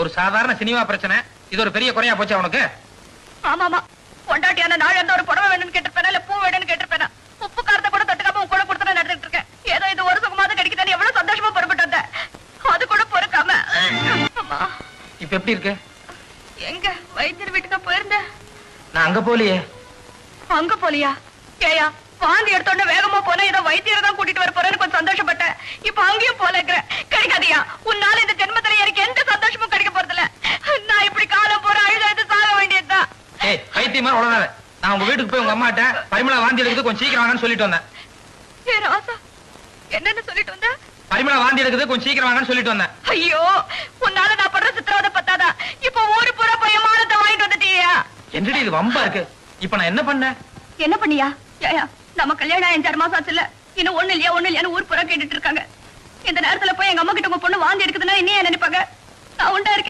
ஒரு சாதாரண சினிமா பிரச்சனை இது ஒரு பெரிய குறையா போச்சா உனக்கு? ஆமாமா, பொண்டாட்டியான நாள் இருந்த ஒரு புடவை வேணும்னு கேட்டிருப்பேனா இல்ல பூ வேணும்னு கேட்டிருப்பேனா? உப்பு காரத்தை கூட தொட்டுக்காம உன் கூட கொடுத்து நடந்துட்டு இருக்கேன். ஏதோ இது ஒரு சுகமாவது கிடைக்குதுன்னு எவ்வளவு சந்தோஷமா புறப்பட்டு வந்தேன். அது கூட பொறுக்காம. அம்மா இப்ப எப்படி இருக்கு? எங்க வைத்தியர் வீட்டுக்கு போயிருந்தேன். நான் அங்க போலியே. அங்க போலியா? ஏயா வாந்தி எடுத்தோட வேகமா போன ஏதோ வைத்தியரை தான் கூட்டிட்டு வர போறேன்னு கொஞ்சம் சந்தோஷப்பட்டேன். இப்ப அங்கேயும் போலங்கிற கிடைக்காதியா? உன்னால இந்த ஜென்மத்துல எனக்கு எந்த சந்தோஷமும் கிடைக்க போறதில்ல. நான் இப்படி காலம் போற அழுது சாக வேண்டியதுதான். ஏய் பைத்தியமா உடனே நான் உங்க வீட்டுக்கு போய் உங்க அம்மாட்ட பரிமளா வாந்தி எடுக்குது கொஞ்சம் சீக்கிரம் வாங்கன்னு சொல்லிட்டு வந்தேன். ஏ ராசா, என்னன்னு சொல்லிட்டு வந்த? பரிமளா வாந்தி எடுக்குது கொஞ்சம் சீக்கிரம் வாங்கன்னு சொல்லிட்டு வந்தேன். ஐயோ, உன்னால நான் படுற சித்திரவதை பத்தாதா? இப்ப ஊரு பூரா போய் மானத்தை வாங்கிட்டு வந்துட்டியா? என்னடி இது வம்பா இருக்கு? இப்ப நான் என்ன பண்ணேன்? என்ன பண்ணியா? ஏயா நம்ம கல்யாணம் 5-6 மாசம் ஆச்சுல, இன்னும் ஒண்ணு இல்லையான்னு ஊர் பூரா கேட்டுட்டு இருக்காங்க. இந்த நேரத்துல போய் எங்க அம்மா கிட்ட உங்க பொண்ணு வாந்தி எடுக்குதுன்னா என்ன நினைப்பாங்க? நான் உண்டா இருக்கேன்.